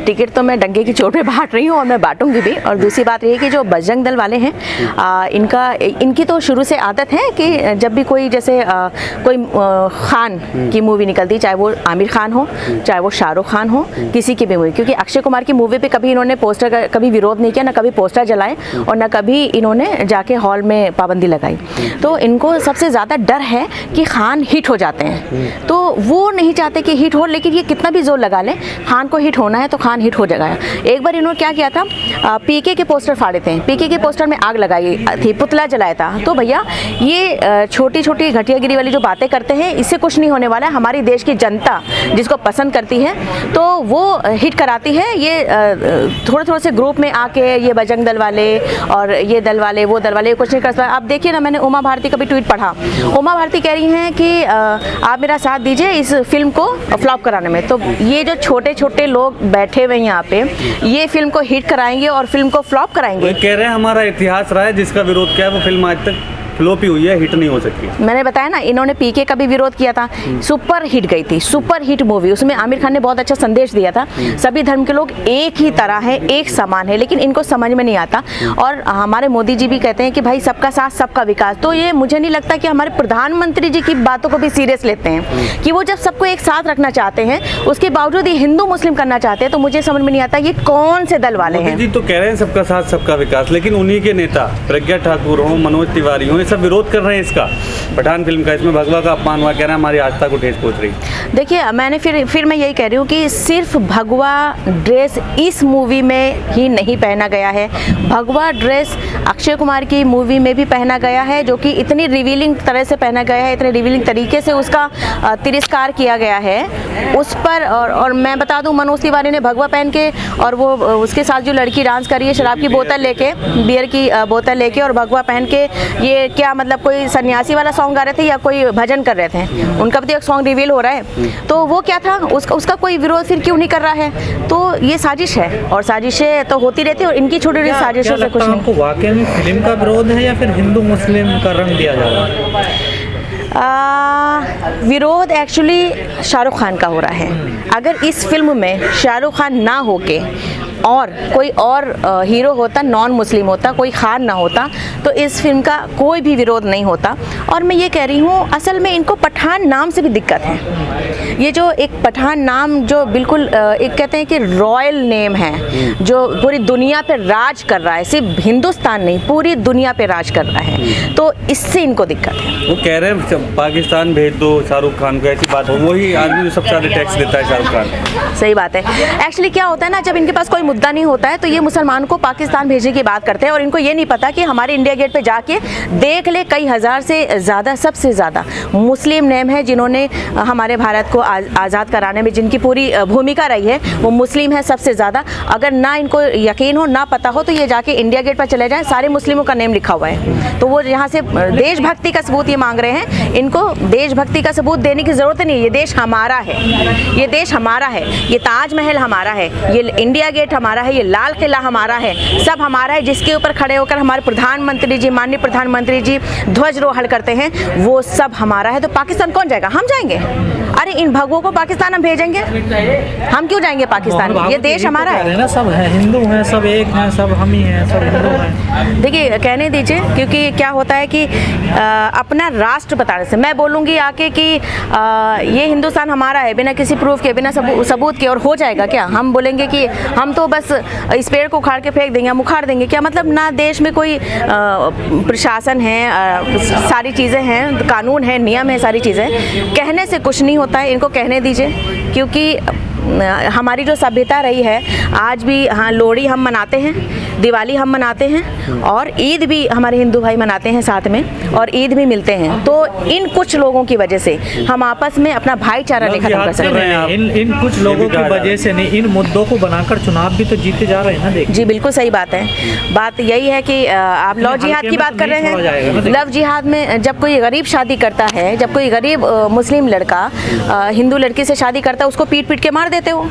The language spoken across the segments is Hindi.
टिकट तो मैं डंके की चोट पे बांट रही हूँ और मैं बांटूंगी भी। और दूसरी बात ये है कि जो बजरंग दल वाले हैं इनकी तो शुरू से आदत है कि जब भी कोई जैसे कोई खान की मूवी निकलती, चाहे वो आमिर खान हो, चाहे वो शाहरुख खान हो, किसी की भी मूवी, क्योंकि अक्षय कुमार की मूवी पे कभी इन्होंने पोस्टर का कभी विरोध नहीं किया, ना कभी पोस्टर जलाए और ना कभी इन्होंने जाके हॉल में पाबंदी लगाई। तो इनको सबसे ज़्यादा डर है कि खान हिट हो जाते हैं, तो वो नहीं चाहते कि हिट हो, लेकिन ये कितना भी जोर लगा लें, खान को हिट होना है तो खान हिट हो जाएगा। एक बार इन्होंने क्या किया था, पीके के पोस्टर फाड़े थे, पीके के पोस्टर में आग लगाई थी, पुतला जलाया था। तो भैया ये छोटी छोटी घटियागिरी वाली जो बातें करते हैं, इससे कुछ नहीं होने वाला है। हमारी देश की जनता जिसको पसंद करती है तो वो हिट कराती है। ये थोड़े थोड़े से ग्रुप में आके ये बजरंग दल वाले और ये दल वाले वो दल वाले कुछ नहीं कर सकते। आप देखिए ना, मैंने उमा भारती का भी ट्वीट पढ़ा, उमा भारती कह रही हैं कि आप मेरा साथ दीजिए इस फिल्म को फ्लॉप कराने में। तो ये जो छोटे छोटे लोग बैठे हुए यहाँ पे, ये फिल्म को हिट कराएंगे और फिल्म को फ्लॉप कराएंगे। कह रहे हैं हमारा इतिहास रहा है जिसका विरोध किया है, वो फिल्म आज तक फ्लॉप ही हुई है, हिट नहीं हो सकती। मैंने बताया ना, इन्होंने पीके का भी विरोध किया था, सुपर हिट गई थी, सुपर हिट मूवी। उसमें आमिर खान ने बहुत अच्छा संदेश दिया था, सभी धर्म के लोग एक ही तरह है, एक समान है, लेकिन इनको समझ में नहीं आता। और हमारे मोदी जी भी कहते हैं कि भाई सबका साथ सबका विकास। तो ये मुझे नहीं लगता कि हमारे प्रधानमंत्री जी की बातों को भी सीरियस लेते हैं कि वो जब सबको एक साथ रखना चाहते हैं, उसके बावजूद ये हिंदू मुस्लिम करना चाहते हैं। तो मुझे समझ में नहीं आता ये कौन से दल वाले हैं। मोदी जी तो कह रहे हैं सबका साथ सबका विकास, लेकिन उन्हीं के नेता प्रज्ञा ठाकुर हो, मनोज तिवारी हो, सब विरोध कर रहे हैं इसका, पठान फिल्म का। इसमें भगवा का अपमान हुआ, कह रहे हैं हमारी आस्था को ठेस पहुंच रही। देखिए, मैंने फिर मैं यही कह रही हूँ कि सिर्फ भगवा ड्रेस इस मूवी में ही नहीं पहना गया है। भगवा ड्रेस अक्षय कुमार की मूवी में भी पहना गया है, जो कि इतनी रिवीलिंग तरह से पहना गया है, इतने रिवीलिंग तरीके से उसका तिरस्कार किया गया है उस पर। और मैं बता दूं, मनोज तिवारी ने भगवा पहन के और वो उसके साथ जो लड़की डांस कर रही है शराब की बोतल लेके, बियर की बोतल लेके और भगवा पहन के, ये क्या मतलब कोई सन्यासी वाला सॉन्ग गा रहे थे या कोई भजन कर रहे थे? उनका भी तो एक सॉन्ग रिवील हो रहा है, तो वो क्या था, उसका कोई विरोध फिर क्यों नहीं कर रहा है? तो ये साजिश है और साजिशें तो होती रहती है और इनकी छोटी छोटी साजिशों से कुछ नहीं। आपको वाकई में फिल्म का विरोध है या फिर हिंदू मुस्लिम का रंग दिया जा रहा है? विरोध एक्चुअली शाहरुख खान का हो रहा है। अगर इस फिल्म में शाहरुख खान ना होके और कोई और हीरो होता, नॉन मुस्लिम होता, कोई खान ना होता, तो इस फिल्म का कोई भी विरोध नहीं होता। और मैं ये कह रही हूँ, असल में इनको पठान नाम से भी दिक्कत है। ये जो एक पठान नाम जो बिल्कुल एक कहते हैं कि रॉयल नेम है, जो पूरी दुनिया पे राज कर रहा है, सिर्फ हिंदुस्तान नहीं पूरी दुनिया पे राज कर रहा है, तो इससे इनको दिक्कत है। वो कह रहे हैं पाकिस्तान भेज दो शाहरुख खान को, ऐसी बात हो, वही आदमी जो सबसे ज्यादा टैक्स देता है शाहरुख खान। सही बात है। एक्चुअली क्या होता है ना, जब इनके पास कोई मुद्दा नहीं होता है तो ये मुसलमान को पाकिस्तान भेजने की बात करते हैं, और इनको ये नहीं पता कि हमारे इंडिया गेट पे जाके देख ले, कई हज़ार से ज़्यादा, सबसे ज़्यादा मुस्लिम नेम है जिन्होंने हमारे भारत को आज़ाद कराने में जिनकी पूरी भूमिका रही है, वो मुस्लिम है सबसे ज़्यादा। अगर ना इनको यकीन हो, ना पता हो, तो ये जाके इंडिया गेट पर चले जाएं, सारे मुस्लिमों का नेम लिखा हुआ है। तो वो यहाँ से देशभक्ति का सबूत ये मांग रहे हैं। इनको देशभक्ति का सबूत देने की ज़रूरत नहीं है। ये देश हमारा है, ये देश हमारा है, ये ताजमहल हमारा है, ये इंडिया गेट हमारा है, ये लाल किला हमारा है, सब हमारा है। जिसके ऊपर खड़े होकर हमारे प्रधानमंत्री जी, माननीय प्रधानमंत्री जी ध्वजारोहण करते हैं, वो सब हमारा है। तो पाकिस्तान कौन जाएगा? हम जाएंगे। अरे इन भगवों को पाकिस्तान हम भेजेंगे? हम क्यों जाएंगे पाकिस्तान? ये देश हमारा है ना, सब है, हिंदू हैं, सब एक हैं, सब हम ही हैं, सब हिंदू हैं। देखिए, कहने दीजिए, क्योंकि क्या होता है कि अपना राष्ट्र बताने से मैं बोलूँगी आके कि ये हिंदुस्तान हमारा है, बिना किसी प्रूफ के, बिना सबूत के, और हो जाएगा क्या? हम बोलेंगे कि हम तो बस इस पेड़ को उखाड़ के फेंक देंगे, हम उखाड़ देंगे क्या? मतलब ना देश में कोई प्रशासन है, सारी चीज़ें हैं, कानून है, नियम है, सारी चीज़ें। कहने से कुछ नहीं होता है, इनको कहने दीजिए। क्योंकि हमारी जो सभ्यता रही है, आज भी हाँ, लोहड़ी हम मनाते हैं, दिवाली हम मनाते हैं, और ईद भी हमारे हिंदू भाई मनाते हैं साथ में, और ईद भी मिलते हैं। तो इन कुछ लोगों की वजह से हम आपस में अपना भाईचारा नहीं खत्म कर सकते हैं। इन कुछ लोगों की वजह से नहीं, इन मुद्दों को बनाकर चुनाव भी तो जीते जा रहे हैं ना। देखिए जी, बिल्कुल सही बात है। बात यही है कि आप लव जिहाद की बात कर रहे हैं। लव जिहाद में जब कोई गरीब शादी करता है, जब कोई गरीब मुस्लिम लड़का हिंदू लड़की से शादी करता है, उसको पीट पीट के मार देते हो।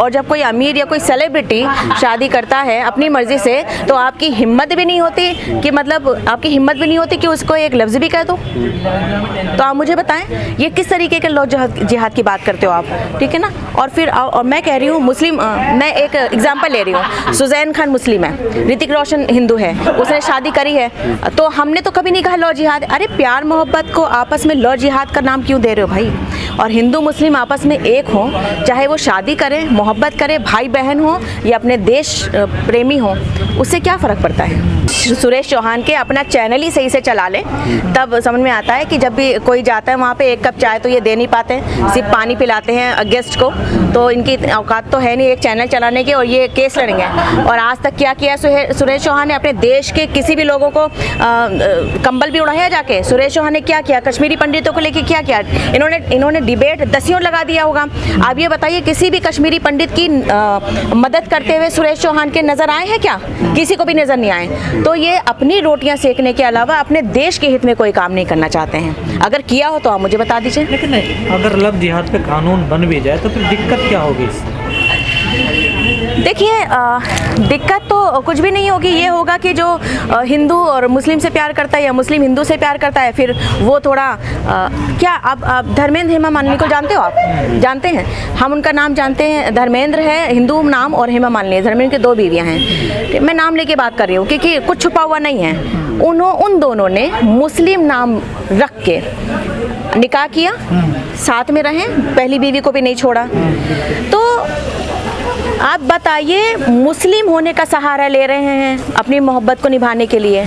और जब कोई अमीर या कोई सेलिब्रिटी शादी करता है, अपनी मर्जी आइडियोलॉजी से, तो आपकी हिम्मत भी नहीं होती कि मतलब आपकी हिम्मत भी नहीं होती कि उसको एक लफ्ज़ भी कह दो। तो आप मुझे बताएं ये किस तरीके के लव जिहाद की बात करते हो आप, ठीक है ना। और फिर और मैं कह रही हूँ मुस्लिम, मैं एक एग्जांपल ले रही हूँ, सुजैन खान मुस्लिम है, ऋतिक रोशन हिंदू है, उसने शादी करी है, तो हमने तो कभी नहीं कहा लव जिहाद। अरे प्यार मोहब्बत को आपस में लव जिहाद का नाम क्यों दे रहे हो भाई। और हिंदू मुस्लिम आपस में एक हो, चाहे वो शादी करें, मोहब्बत करें, भाई बहन हो या अपने देश प्रेमी हो, उससे क्या फ़र्क पड़ता है। सुरेश चौहान के अपना चैनल ही सही से चला ले, तब समझ में आता है कि जब भी कोई जाता है वहाँ पे एक कप चाय तो ये दे नहीं पाते, सिर्फ पानी पिलाते हैं गेस्ट को, तो इनकी औकात तो है नहीं एक चैनल चलाने के, और ये केस लड़ेंगे। और आज तक क्या किया सुरेश चौहान ने, अपने देश के किसी भी लोगों को कंबल भी उड़ाया जाके। सुरेश चौहान ने क्या किया, कश्मीरी पंडितों को लेके क्या किया, इन्होंने डिबेट दसियों लगा दिया होगा। आप ये बताइए किसी भी कश्मीरी पंडित की मदद करते हुए सुरेश चौहान के नज़र आए हैं क्या? किसी को भी नज़र नहीं आए। तो ये अपनी रोटियां सेकने के अलावा अपने देश के हित में कोई काम नहीं करना चाहते हैं। अगर किया हो तो आप मुझे बता दीजिए। लेकिन अगर लव जिहाद पे कानून बन भी जाए तो फिर दिक्कत क्या होगी इससे? देखिए दिक्कत तो कुछ भी नहीं होगी। ये होगा कि जो हिंदू और मुस्लिम से प्यार करता है या मुस्लिम हिंदू से प्यार करता है, फिर वो थोड़ा क्या आप धर्मेंद्र हेमा मालिनी को जानते हो? आप जानते हैं, हम उनका नाम जानते हैं। धर्मेंद्र है हिंदू नाम और हेमा मालिनी, धर्मेंद्र की 2 बीवियाँ हैं। मैं नाम लेके बात कर रही हूँ क्योंकि कुछ छुपा हुआ नहीं है। उन दोनों ने मुस्लिम नाम रख के निकाह किया, साथ में रहे, पहली बीवी को भी नहीं छोड़ा। तो आप बताइए मुस्लिम होने का सहारा ले रहे हैं अपनी मोहब्बत को निभाने के लिए,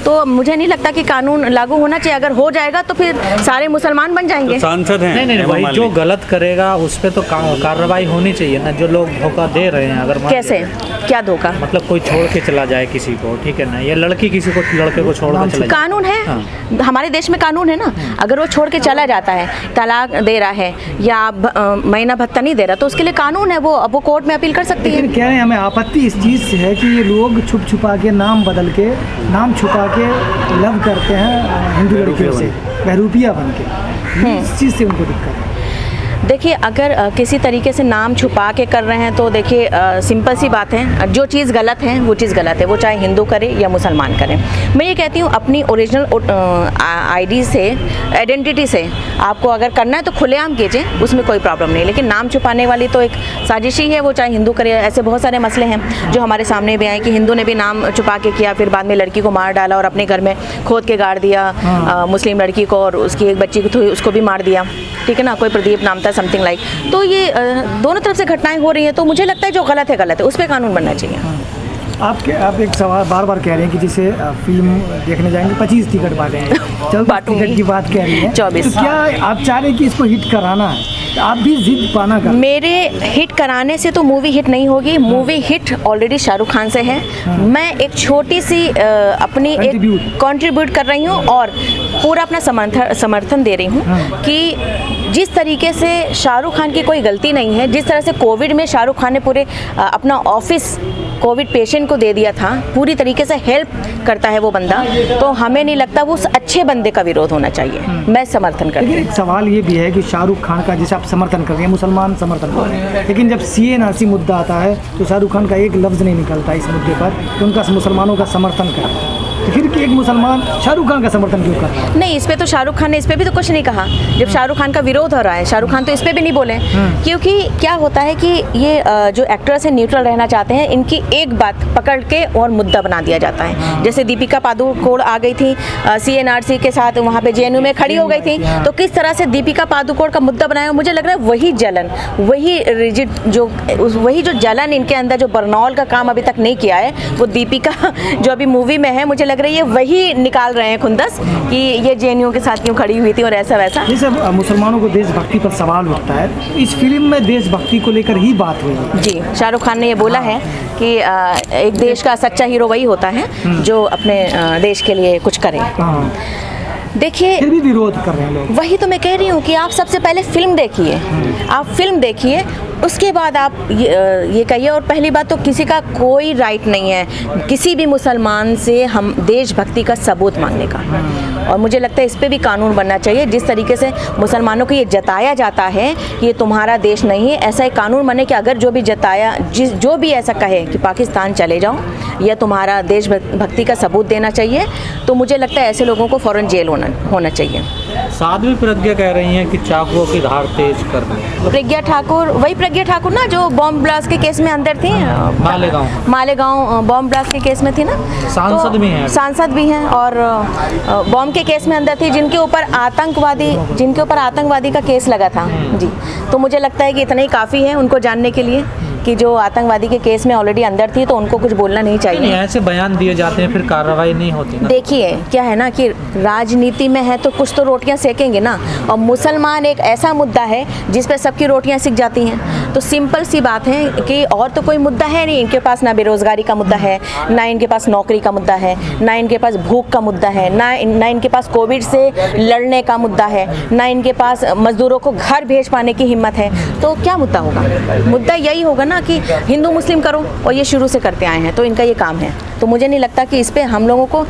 तो मुझे नहीं लगता कि कानून लागू होना चाहिए। अगर हो जाएगा तो फिर सारे मुसलमान बन जाएंगे। तो सांसद हैं नहीं भाई, जो गलत करेगा उस पर तो कार्रवाई होनी चाहिए ना। जो लोग धोखा दे रहे हैं, अगर कैसे, क्या धोखा? मतलब कोई छोड़ के चला जाए किसी को, ठीक है ना, या लड़की किसी को लड़के को छोड़ के चला जाए, कानून है। हाँ। हमारे देश में कानून है ना। अगर वो छोड़ के चला जाता है, तलाक दे रहा है या महीना भत्ता नहीं दे रहा, तो उसके लिए कानून है, वो अब वो कोर्ट में अपील कर सकती है। लेकिन कह रहे हैं हमें आपत्ति इस चीज़ से है कि ये लोग छुप छुपा के नाम बदल के, नाम छुपा के लव करते हैं हिंदू लड़कियों से, बहरूपिया बन के। इस चीज़ से उनको दिक्कत है। देखिए अगर किसी तरीके से नाम छुपा के कर रहे हैं तो देखिए सिंपल सी बात है, जो चीज़ गलत है वो चीज़ गलत है, वो चाहे हिंदू करे या मुसलमान करे। मैं ये कहती हूँ अपनी ओरिजिनल आईडी से, आइडेंटिटी से आपको अगर करना है तो खुलेआम कीजिए, उसमें कोई प्रॉब्लम नहीं। लेकिन नाम छुपाने वाली तो एक साजिश ही है, वो चाहे हिंदू करे। ऐसे बहुत सारे मसले हैं जो हमारे सामने भी आए कि हिंदू ने भी नाम छुपा के किया, फिर बाद में लड़की को मार डाला और अपने घर में खोद के गाड़ दिया मुस्लिम लड़की को, और उसकी एक बच्ची को उसको भी मार दिया, ठीक है ना, कोई प्रदीप नाम था, समथिंग लाइक। तो ये दोनों तरफ से घटनाएं हो रही हैं, तो मुझे लगता है जो गलत है उस पर कानून बनना चाहिए। आप एक सवाल बार बार कह रहे हैं कि जिसे फिल्म देखने जाएंगे 25 टिकट बांटे हैं, 24 टिकट की बात कह रही है, 24। तो क्या आप चाह रहे हैं कि इसको हिट कराना है? आप भी जिद पाना कर मेरे हिट कराने से तो मूवी हिट नहीं होगी। Movie hit already Shahrukh Khan से है। मैं एक छोटी सी अपनी एक कंट्रीब्यूट कर रही हूँ और पूरा अपना समर्थन दे रही हूँ कि जिस तरीके से शाहरुख खान की कोई गलती नहीं है, जिस तरह से कोविड में शाहरुख खान ने पूरे अपना ऑफिस कोविड पेशेंट को दे दिया था, पूरी तरीके से हेल्प करता है वो बंदा, तो हमें नहीं लगता वो उस अच्छे बंदे का विरोध होना चाहिए। मैं समर्थन करती हूँ। एक सवाल ये भी है कि शाहरुख खान का जैसे आप समर्थन कर रहे हैं, मुसलमान समर्थन कर रहे हैं, लेकिन जब CA/NRC मुद्दा आता है तो शाहरुख खान का एक लफ्ज़ नहीं निकलता इस मुद्दे पर कि उनका मुसलमानों का समर्थन करें। तो फिर एक मुसलमान शाहरुख खान का समर्थन क्यों कर रहा है? नहीं, इस पे तो शाहरुख खान ने इस पे भी तो कुछ नहीं कहा। जब शाहरुख खान का विरोध हो रहा है, शाहरुख खान तो इस पे भी नहीं बोले, क्योंकि क्या होता है कि ये जो एक्टर्स हैं न्यूट्रल रहना चाहते हैं, इनकी एक बात पकड़ के और मुद्दा बना दिया जाता है। जैसे दीपिका पादुकोण आ गई थी CA/NRC के साथ, वहाँ पे JNU में खड़ी हो गई थी, तो किस तरह से दीपिका पादुकोण का मुद्दा बनाया, मुझे लग रहा है वही जलन, वही रिजिड वही जो जलन इनके अंदर, जो बरनौल का काम अभी तक नहीं किया है, वो दीपिका जो अभी मूवी में है, मुझे लग रहा है ये वही निकाल रहे हैं खुंदस कि ये JNU के साथ क्यों खड़ी हुई थी और ऐसा वैसा। जैसे मुसलमानों को देशभक्ति पर सवाल उठता है, इस फिल्म में देशभक्ति को लेकर ही बात हुई है। जी, शाहरुख खान ने ये बोला है कि एक देश का सच्चा हीरो वही होता है जो अपने देश के लिए कुछ करे। देखिए फिर भी विरोध कर रहे हैं लोग। वही तो मैं कह रही हूँ कि आप सबसे पहले फिल्म देखिए, आप फिल्म देखिए, उसके बाद आप ये कहिए, और पहली बात तो किसी का कोई राइट नहीं है किसी भी मुसलमान से हम देशभक्ति का सबूत मांगने का, और मुझे लगता है इस पे भी कानून बनना चाहिए। जिस तरीके से मुसलमानों को ये जताया जाता है कि ये तुम्हारा देश नहीं है, ऐसा एक कानून बने कि अगर जो भी ऐसा कहे कि पाकिस्तान चले जाओ या तुम्हारा देशभक्ति का सबूत देना चाहिए, तो मुझे लगता है ऐसे लोगों को फ़ौरन जेल होना चाहिए। साध्वी प्रज्ञा कह रही हैं कि चाकुओं की धार तेज कर दें। प्रज्ञा ठाकुर, वही प्रज्ञा ठाकुर ना जो बॉम्ब ब्लास्ट के केस में अंदर थी, मालेगांव बॉम्ब ब्लास्ट के केस में थी ना, सांसद भी हैं, सांसद भी हैं, और बॉम्ब के केस में अंदर थी, जिनके ऊपर आतंकवादी का केस लगा था जी। तो मुझे लगता है कि इतना ही काफ़ी है उनको जानने के लिए कि जो आतंकवादी के केस में ऑलरेडी अंदर थी, तो उनको कुछ बोलना नहीं चाहिए। ऐसे बयान दिए जाते हैं फिर कार्रवाई नहीं होती ना। देखिए क्या है ना कि राजनीति में है तो कुछ तो रोटियां सेकेंगे ना, और मुसलमान एक ऐसा मुद्दा है जिस पे सबकी रोटियां सिक जाती हैं। तो सिंपल सी बात है कि और तो कोई मुद्दा है नहीं इनके पास, ना बेरोजगारी का मुद्दा है, ना इनके पास नौकरी का मुद्दा है, ना इनके पास भूख का मुद्दा है, ना इनके पास कोविड से लड़ने का मुद्दा है, ना इनके पास मजदूरों को घर भेज पाने की हिम्मत है। तो क्या मुद्दा होगा? मुद्दा यही होगा ना कि हिंदू मुस्लिम करो, और ये शुरू से करते आए हैं, तो इनका ये काम है। तो मुझे नहीं लगता कि इस पे हम लोगों को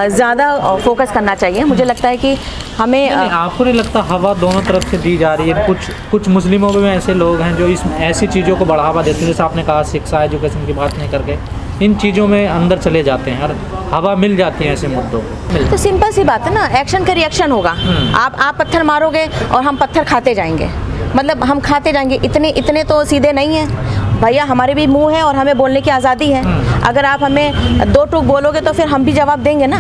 ज़्यादा फोकस करना चाहिए। मुझे लगता है कि हमें आपको नहीं लगता हवा दोनों तरफ से दी जा रही है? कुछ मुस्लिमों में ऐसे लोग हैं जो ऐसी चीज़ों को बढ़ावा देते हैं, जैसे आपने कहा शिक्षा एजुकेशन की बात नहीं करके इन चीज़ों में अंदर चले जाते हैं और हवा मिल जाती है ऐसे मुद्दों को। तो सिंपल सी बात है ना, एक्शन का रिएक्शन होगा। आप पत्थर मारोगे और हम पत्थर खाते जाएंगे, मतलब हम खाते जाएंगे। इतने तो सीधे नहीं हैं भैया, हमारे भी मुंह है और हमें बोलने की आज़ादी है। अगर आप हमें दो टूक बोलोगे तो फिर हम भी जवाब देंगे ना,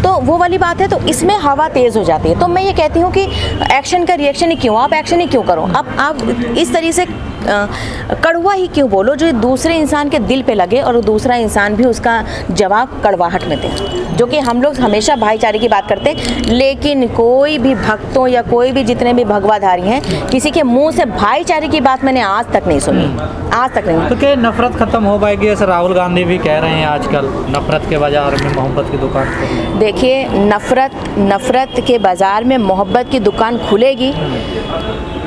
तो वो वाली बात है। तो इसमें हवा तेज़ हो जाती है। तो मैं ये कहती हूँ कि एक्शन का रिएक्शन ही क्यों, आप एक्शन ही क्यों करो? आप इस तरीके से कड़वा ही क्यों बोलो जो दूसरे इंसान के दिल पे लगे और दूसरा इंसान भी उसका जवाब कड़वाहट में दे। जो कि हम लोग हमेशा भाईचारे की बात करते हैं, लेकिन कोई भी भक्तों या कोई भी जितने भी भगवाधारी हैं, किसी के मुंह से भाईचारे की बात मैंने आज तक नहीं सुनी, आज तक नहीं। तो क्या नफरत खत्म हो पाएगी? ऐसे राहुल गांधी भी कह रहे हैं आजकल नफरत के बाजार में मोहब्बत की दुकान खोलें। देखिए, नफरत के बाज़ार में मोहब्बत की दुकान खुलेगी,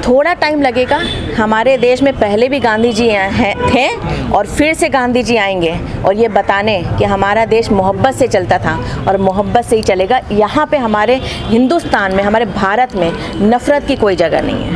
थोड़ा टाइम लगेगा। हमारे देश में पहले भी गांधी जी थे और फिर से गांधी जी आएंगे और ये बताने कि हमारा देश मोहब्बत से चलता था और मोहब्बत से ही चलेगा। यहाँ पे हमारे हिंदुस्तान में, हमारे भारत में नफ़रत की कोई जगह नहीं है।